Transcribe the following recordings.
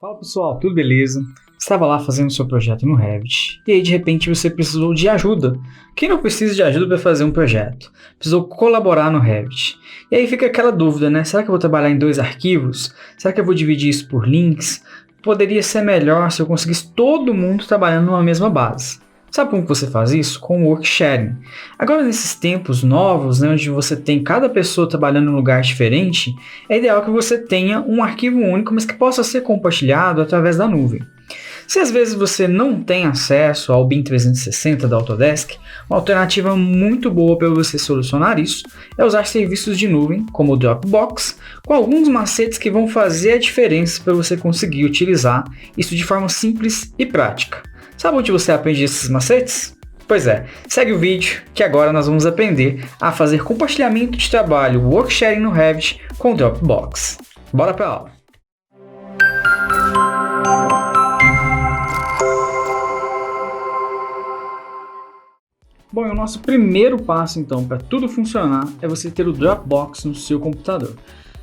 Fala pessoal, tudo beleza? Estava lá fazendo seu projeto no Revit e aí de repente você precisou de ajuda. Quem não precisa de ajuda para fazer um projeto? Precisou colaborar no Revit. E aí fica aquela dúvida, né? Será que eu vou trabalhar em 2 arquivos? Será que eu vou dividir isso por links? Poderia ser melhor se eu conseguisse todo mundo trabalhando numa mesma base. Sabe como você faz isso? Com o Work Sharing. Agora, nesses tempos novos, né, onde você tem cada pessoa trabalhando em um lugar diferente, é ideal que você tenha um arquivo único, mas que possa ser compartilhado através da nuvem. Se às vezes você não tem acesso ao BIM 360 da Autodesk, uma alternativa muito boa para você solucionar isso é usar serviços de nuvem, como o Dropbox, com alguns macetes que vão fazer a diferença para você conseguir utilizar isso de forma simples e prática. Sabe onde você aprende esses macetes? Pois é, segue o vídeo que agora nós vamos aprender a fazer compartilhamento de trabalho Work Sharing no Revit com o Dropbox. Bora para a aula! Bom, e o nosso primeiro passo então para tudo funcionar é você ter o Dropbox no seu computador.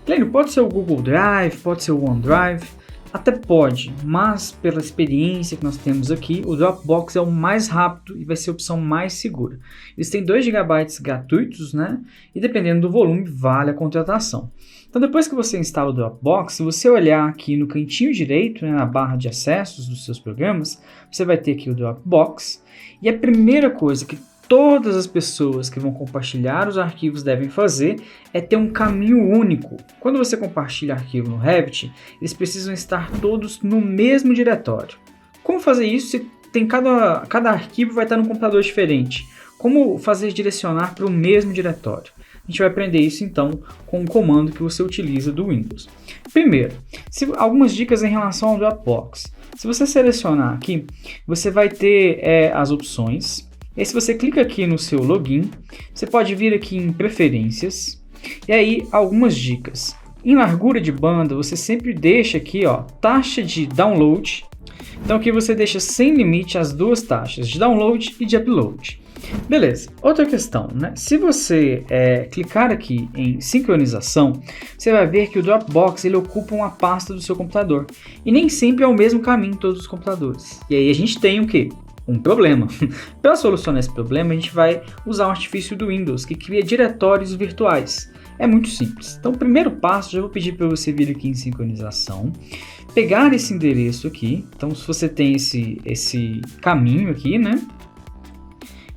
Claro, pode ser o Google Drive, pode ser o OneDrive, até pode, mas pela experiência que nós temos aqui, o Dropbox é o mais rápido e vai ser a opção mais segura. Eles têm 2 GB gratuitos, né? E dependendo do volume, vale a contratação. Então depois que você instala o Dropbox, se você olhar aqui no cantinho direito, né, na barra de acessos dos seus programas, você vai ter aqui o Dropbox. E a primeira coisa que todas as pessoas que vão compartilhar os arquivos devem fazer é ter um caminho único. Quando você compartilha arquivo no Revit, eles precisam estar todos no mesmo diretório. Como fazer isso se tem cada arquivo vai estar num computador diferente? Como fazer direcionar para o mesmo diretório? A gente vai aprender isso então com o comando que você utiliza do Windows. Primeiro, algumas dicas em relação ao Dropbox. Se você selecionar aqui, você vai ter as opções. E aí, se você clica aqui no seu login, você pode vir aqui em preferências, e aí algumas dicas. Em largura de banda, você sempre deixa aqui, ó, taxa de download. Então aqui você deixa sem limite as 2 taxas, de download e de upload. Beleza, outra questão, né? Se você clicar aqui em sincronização, você vai ver que o Dropbox ele ocupa uma pasta do seu computador. E nem sempre é o mesmo caminho em todos os computadores. E aí a gente tem o quê? Um problema. Para solucionar esse problema, a gente vai usar um artifício do Windows que cria diretórios virtuais. É muito simples. Então, o primeiro passo, já vou pedir para você vir aqui em sincronização, pegar esse endereço aqui. Então, se você tem esse caminho aqui, né?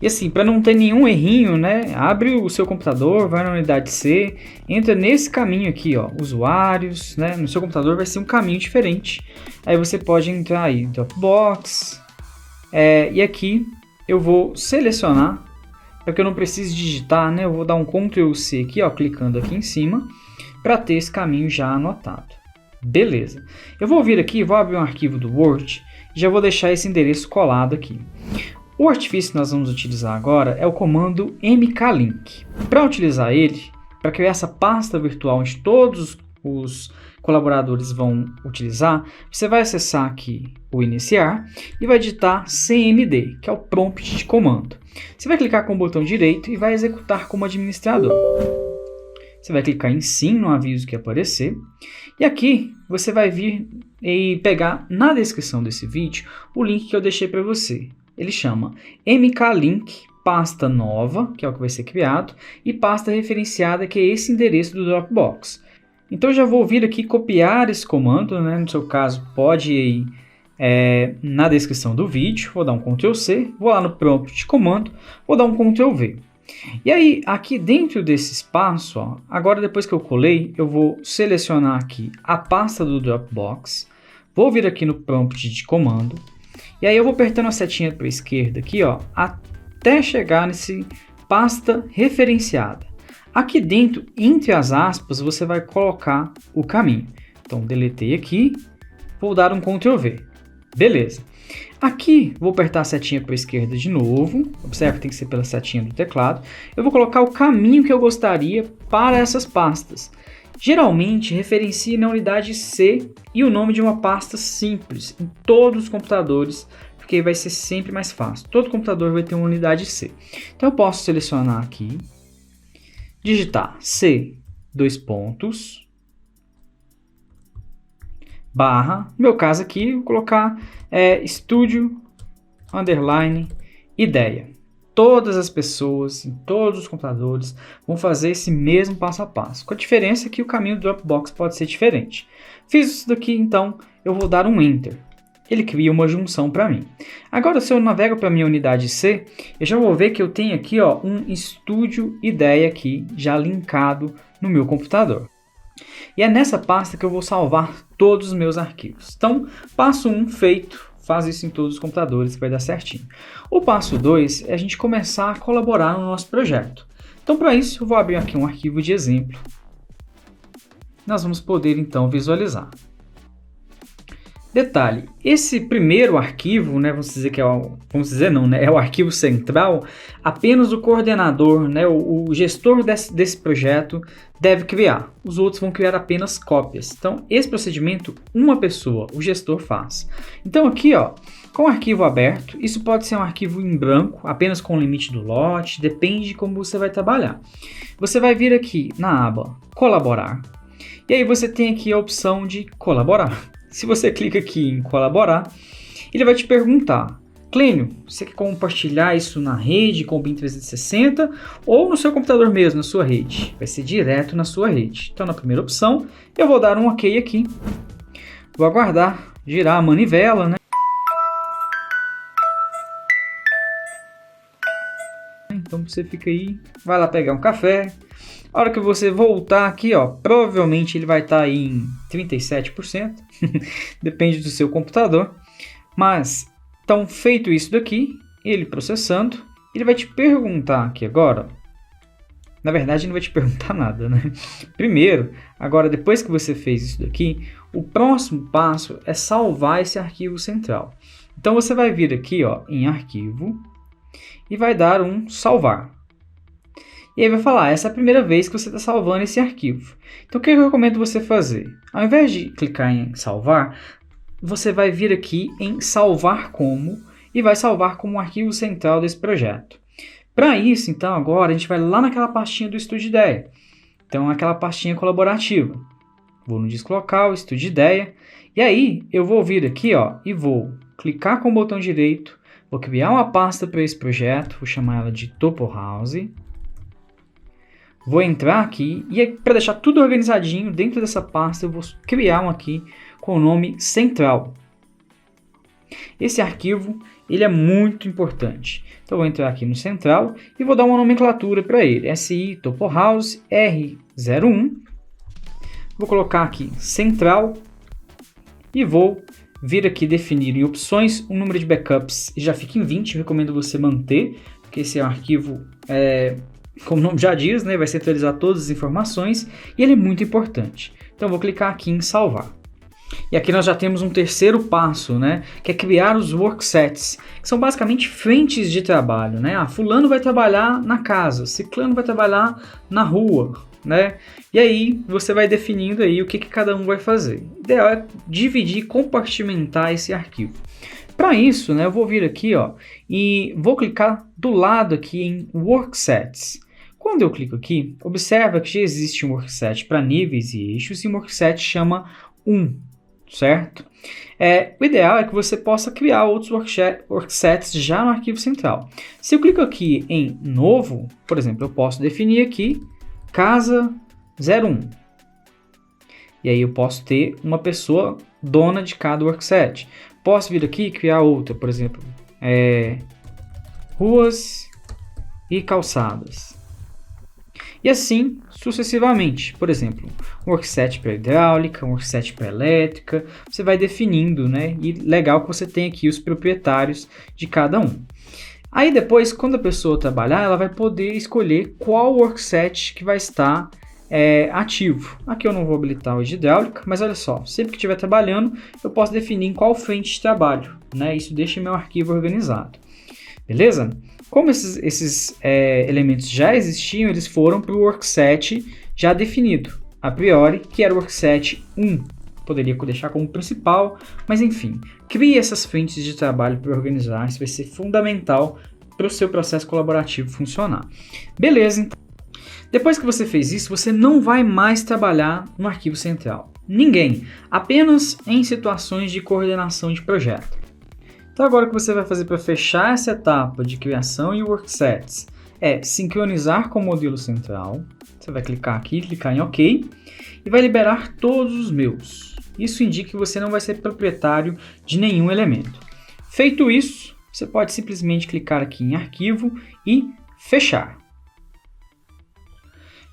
E assim, para não ter nenhum errinho, né? Abre o seu computador, vai na unidade C, entra nesse caminho aqui, ó, usuários, né? No seu computador vai ser um caminho diferente. Aí você pode entrar aí, Dropbox. E aqui eu vou selecionar, para que eu não precise digitar, né? Eu vou dar um Ctrl C aqui, ó, clicando aqui em cima, para ter esse caminho já anotado. Beleza. Eu vou vir aqui, vou abrir um arquivo do Word e já vou deixar esse endereço colado aqui. O artifício que nós vamos utilizar agora é o comando mklink. Para utilizar ele, para criar essa pasta virtual onde todos os colaboradores vão utilizar, você vai acessar aqui o iniciar e vai digitar cmd, que é o prompt de comando. Você vai clicar com o botão direito e vai executar como administrador. Você vai clicar em sim no aviso que aparecer e aqui você vai vir e pegar na descrição desse vídeo o link que eu deixei para você. Ele chama mklink pasta nova, que é o que vai ser criado, e pasta referenciada, que é esse endereço do Dropbox. Então eu já vou vir aqui copiar esse comando, né? No seu caso pode ir na descrição do vídeo, vou dar um Ctrl C, vou lá no prompt de comando, vou dar um Ctrl V. E aí aqui dentro desse espaço, ó, agora depois que eu colei, eu vou selecionar aqui a pasta do Dropbox, vou vir aqui no prompt de comando, e aí eu vou apertando a setinha para a esquerda aqui, ó, até chegar nesse pasta referenciada. Aqui dentro, entre as aspas, você vai colocar o caminho. Então, deletei aqui, vou dar um Ctrl V. Beleza. Aqui, vou apertar a setinha para a esquerda de novo. Observe que tem que ser pela setinha do teclado. Eu vou colocar o caminho que eu gostaria para essas pastas. Geralmente, referencie na unidade C e o nome de uma pasta simples em todos os computadores, porque vai ser sempre mais fácil. Todo computador vai ter uma unidade C. Então, eu posso selecionar aqui, digitar C, 2 pontos, barra, no meu caso aqui, vou colocar estúdio, underline, ideia. Todas as pessoas, em todos os computadores, vão fazer esse mesmo passo a passo, com a diferença que o caminho do Dropbox pode ser diferente. Fiz isso daqui, então eu vou dar um Enter. Ele cria uma junção para mim. Agora, se eu navego para a minha unidade C, eu já vou ver que eu tenho aqui um estúdio ideia aqui, já linkado no meu computador. E é nessa pasta que eu vou salvar todos os meus arquivos. Então, passo 1 feito. Faz isso em todos os computadores que vai dar certinho. O passo 2 é a gente começar a colaborar no nosso projeto. Então, para isso, eu vou abrir aqui um arquivo de exemplo. Nós vamos poder, então, visualizar. Detalhe, esse primeiro arquivo, né, vamos dizer é o arquivo central, apenas o coordenador, né, o gestor desse projeto deve criar. Os outros vão criar apenas cópias. Então, esse procedimento, uma pessoa, o gestor faz. Então, aqui, com o arquivo aberto, isso pode ser um arquivo em branco, apenas com o limite do lote, depende de como você vai trabalhar. Você vai vir aqui na aba Colaborar, e aí você tem aqui a opção de colaborar. Se você clica aqui em colaborar, ele vai te perguntar, Clênio, você quer compartilhar isso na rede com o BIM 360 ou no seu computador mesmo, na sua rede? Vai ser direto na sua rede. Então, na primeira opção, eu vou dar um OK aqui. Vou aguardar girar a manivela, né? Então, você fica aí, vai lá pegar um café. A hora que você voltar aqui, provavelmente ele vai estar aí em 37%, depende do seu computador. Mas, então, feito isso daqui, ele processando, ele vai te perguntar aqui agora. Na verdade, ele não vai te perguntar nada, né? Primeiro, agora depois que você fez isso daqui, o próximo passo é salvar esse arquivo central. Então, você vai vir aqui em arquivo e vai dar um salvar. E aí vai falar, essa é a primeira vez que você está salvando esse arquivo. Então o que eu recomendo você fazer? Ao invés de clicar em salvar, você vai vir aqui em salvar como e vai salvar como um arquivo central desse projeto. Para isso, então, agora a gente vai lá naquela pastinha do Estúdio Ideia. Então, aquela pastinha colaborativa. Vou no disco local, Estúdio Ideia. E aí, eu vou vir aqui e vou clicar com o botão direito. Vou criar uma pasta para esse projeto. Vou chamar ela de Topo House. Vou entrar aqui e para deixar tudo organizadinho dentro dessa pasta eu vou criar um aqui com o nome Central. Esse arquivo ele é muito importante. Então eu vou entrar aqui no Central e vou dar uma nomenclatura para ele. SI Topo House R01. Vou colocar aqui Central e vou vir aqui definir em opções um número de backups. Já fica em 20, eu recomendo você manter, porque esse é um arquivo como o nome já diz, né, vai centralizar todas as informações e ele é muito importante. Então eu vou clicar aqui em salvar. E aqui nós já temos um terceiro passo, né, que é criar os worksets, que são basicamente frentes de trabalho, né? Fulano vai trabalhar na casa, ciclano vai trabalhar na rua, né? E aí você vai definindo aí o que cada um vai fazer. O ideal é dividir, compartimentar esse arquivo. Para isso, né, eu vou vir aqui e vou clicar do lado aqui em Worksets. Quando eu clico aqui, observa que já existe um workset para níveis e eixos e um workset chama 1, certo? O ideal é que você possa criar outros worksets já no arquivo central. Se eu clico aqui em Novo, por exemplo, eu posso definir aqui Casa 01. E aí eu posso ter uma pessoa dona de cada workset. Posso vir aqui e criar outra, por exemplo, ruas e calçadas. E assim sucessivamente. Por exemplo, um workset para hidráulica, um workset para elétrica. Você vai definindo, né? E legal que você tem aqui os proprietários de cada um. Aí depois, quando a pessoa trabalhar, ela vai poder escolher qual workset que vai estar ativo. Aqui eu não vou habilitar o de hidráulica, mas olha só, sempre que estiver trabalhando, eu posso definir em qual frente de trabalho, né? Isso deixa meu arquivo organizado. Beleza? Como esses elementos já existiam, eles foram para o workset já definido, a priori, que era o workset 1. Poderia deixar como principal, mas enfim, crie essas frentes de trabalho para organizar, isso vai ser fundamental para o seu processo colaborativo funcionar. Beleza, então. Depois que você fez isso, você não vai mais trabalhar no arquivo central. Ninguém, apenas em situações de coordenação de projeto. Então agora o que você vai fazer para fechar essa etapa de criação em worksets é sincronizar com o modelo central. Você vai clicar aqui, clicar em OK e vai liberar todos os meus. Isso indica que você não vai ser proprietário de nenhum elemento. Feito isso, você pode simplesmente clicar aqui em arquivo e fechar.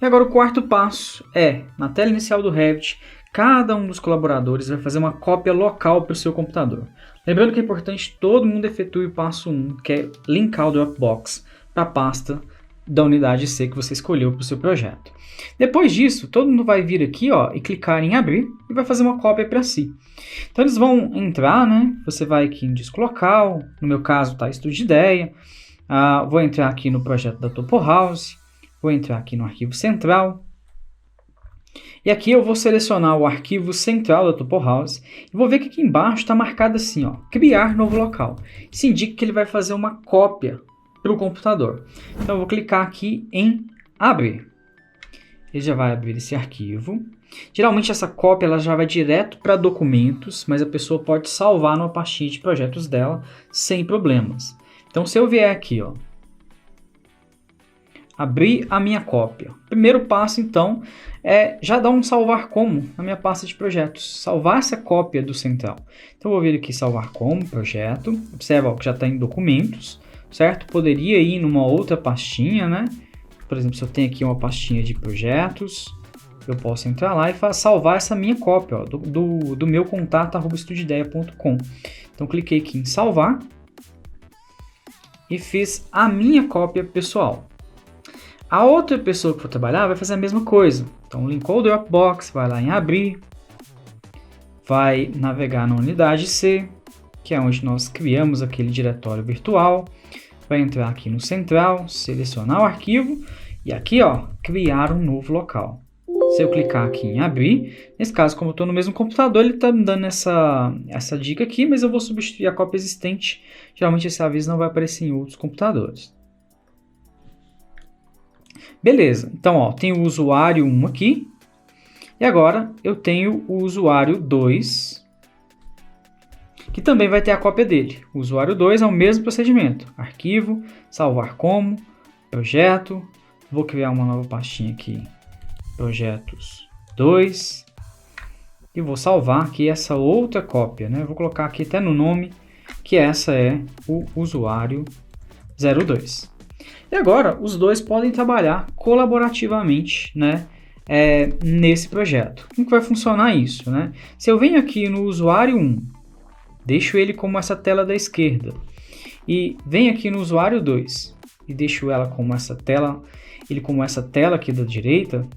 E agora o quarto passo é, na tela inicial do Revit, cada um dos colaboradores vai fazer uma cópia local para o seu computador. Lembrando que é importante que todo mundo efetue o passo 1, que é linkar o Dropbox para a pasta da unidade C que você escolheu para o seu projeto. Depois disso, todo mundo vai vir aqui e clicar em abrir e vai fazer uma cópia para si. Então eles vão entrar, né? Você vai aqui em disco local, no meu caso está Estudo de Ideia, vou entrar aqui no projeto da Topo House, vou entrar aqui no arquivo central, e aqui eu vou selecionar o arquivo central da Topo House e vou ver que aqui embaixo está marcado assim, criar novo local. Isso indica que ele vai fazer uma cópia para o computador. Então eu vou clicar aqui em abrir. Ele já vai abrir esse arquivo. Geralmente essa cópia ela já vai direto para documentos, mas a pessoa pode salvar numa pastinha de projetos dela sem problemas. Então se eu vier aqui, abrir a minha cópia. Primeiro passo, então, é já dar um salvar como na minha pasta de projetos. Salvar essa cópia do central. Então, eu vou vir aqui salvar como projeto. Observa que já está em documentos, certo? Poderia ir numa outra pastinha, né? Por exemplo, se eu tenho aqui uma pastinha de projetos, eu posso entrar lá e salvar essa minha cópia do meu contato@estudideia.com. Então, cliquei aqui em salvar e fiz a minha cópia pessoal. A outra pessoa que for trabalhar vai fazer a mesma coisa. Então, linkou o Dropbox, vai lá em abrir, vai navegar na unidade C, que é onde nós criamos aquele diretório virtual, vai entrar aqui no central, selecionar o arquivo e aqui, criar um novo local. Se eu clicar aqui em abrir, nesse caso, como eu estou no mesmo computador, ele está me dando essa dica aqui, mas eu vou substituir a cópia existente. Geralmente esse aviso não vai aparecer em outros computadores. Beleza, então tem o usuário 1 aqui, e agora eu tenho o usuário 2, que também vai ter a cópia dele. O usuário 2 é o mesmo procedimento, arquivo, salvar como, projeto, vou criar uma nova pastinha aqui, projetos 2, e vou salvar aqui essa outra cópia, né? Vou colocar aqui até no nome, que essa é o usuário 02. E agora, os dois podem trabalhar colaborativamente, né, nesse projeto. Como que vai funcionar isso, né? Se eu venho aqui no usuário 1, deixo ele como essa tela da esquerda, e venho aqui no usuário 2, e deixo ela como essa tela, ele como essa tela aqui da direita,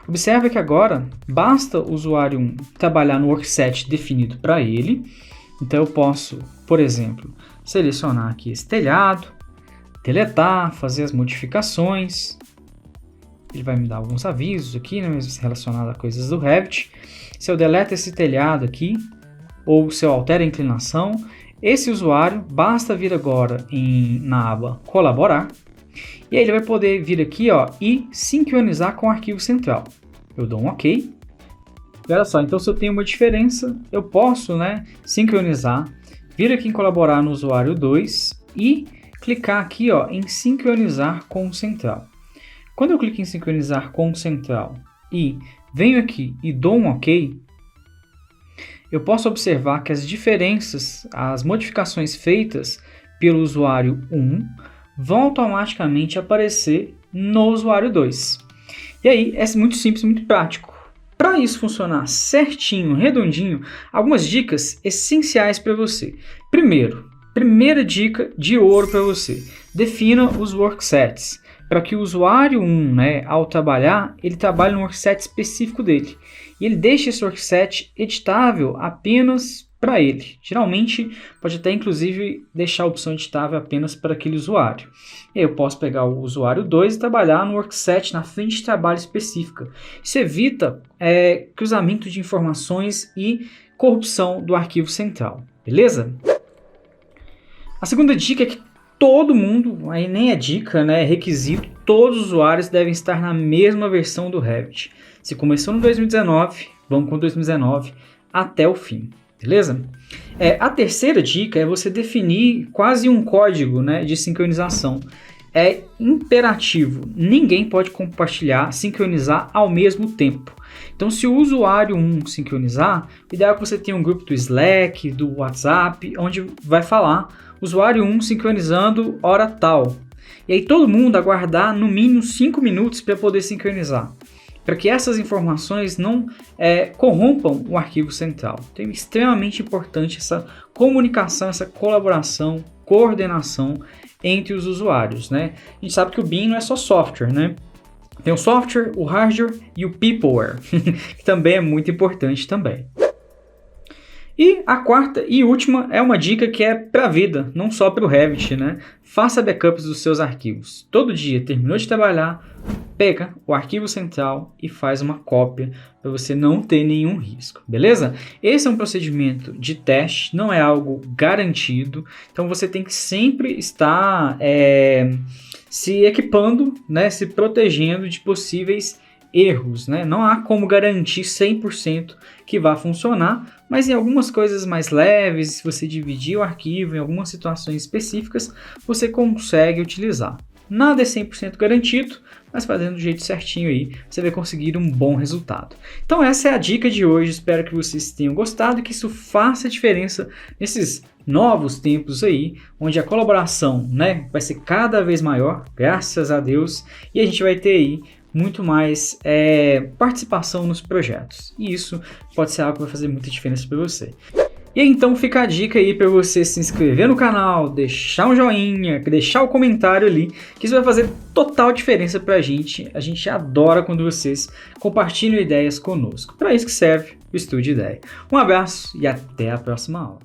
observa que agora basta o usuário 1 trabalhar no workset definido para ele. Então eu posso, por exemplo, selecionar aqui esse telhado, deletar, fazer as modificações. Ele vai me dar alguns avisos aqui, né, relacionados a coisas do Revit. Se eu deleto esse telhado aqui, ou se eu altero a inclinação, esse usuário basta vir agora na aba colaborar, e aí ele vai poder vir aqui e sincronizar com o arquivo central. Eu dou um OK. E olha só, então se eu tenho uma diferença, eu posso, né, sincronizar, vir aqui em colaborar no usuário 2 e clicar aqui em sincronizar com o central. Quando eu clico em sincronizar com o central e venho aqui e dou um OK, eu posso observar que as diferenças, as modificações feitas pelo usuário 1 vão automaticamente aparecer no usuário 2. E aí é muito simples, muito prático. Para isso funcionar certinho, redondinho, algumas dicas essenciais para você. Primeira dica de ouro para você: defina os worksets, para que o usuário 1, ao trabalhar, ele trabalhe no workset específico dele. E ele deixe esse workset editável apenas para ele. Geralmente, pode até inclusive deixar a opção editável apenas para aquele usuário. E aí eu posso pegar o usuário 2 e trabalhar no workset na frente de trabalho específica. Isso evita cruzamento de informações e corrupção do arquivo central. Beleza? A segunda dica é que todo mundo, aí nem é dica, é requisito, todos os usuários devem estar na mesma versão do Revit. Se começou no 2019, Vamos com 2019 até o fim, beleza? A terceira dica é você definir quase um código, né, de sincronização. É imperativo, ninguém pode compartilhar, sincronizar ao mesmo tempo. Então, se o usuário 1 sincronizar, o ideal é que você tenha um grupo do Slack, do WhatsApp, onde vai falar usuário 1 sincronizando hora tal. E aí todo mundo aguardar no mínimo 5 minutos para poder sincronizar, para que essas informações não corrompam o arquivo central. Então é extremamente importante essa comunicação, essa colaboração, coordenação entre os usuários, né? A gente sabe que o BIM não é só software, né? Tem o software, o hardware e o peopleware, que também é muito importante também. E a quarta e última é uma dica que é para a vida, não só para o Revit, né? Faça backups dos seus arquivos. Todo dia, terminou de trabalhar, pega o arquivo central e faz uma cópia para você não ter nenhum risco, beleza? Esse é um procedimento de teste, não é algo garantido, então você tem que sempre estar se equipando, né? Se protegendo de possíveis erros, né? Não há como garantir 100% que vai funcionar, mas em algumas coisas mais leves, se você dividir o arquivo em algumas situações específicas, você consegue utilizar. Nada é 100% garantido, mas fazendo do jeito certinho aí, você vai conseguir um bom resultado. Então essa é a dica de hoje, espero que vocês tenham gostado e que isso faça diferença nesses novos tempos aí, onde a colaboração, né, vai ser cada vez maior, graças a Deus, e a gente vai ter aí muito mais participação nos projetos. E isso pode ser algo que vai fazer muita diferença para você. E aí, então fica a dica aí para você se inscrever no canal, deixar um joinha, deixar o comentário ali, que isso vai fazer total diferença para a gente. A gente adora quando vocês compartilham ideias conosco. Para isso que serve o Estúdio Ideia. Um abraço e até a próxima aula.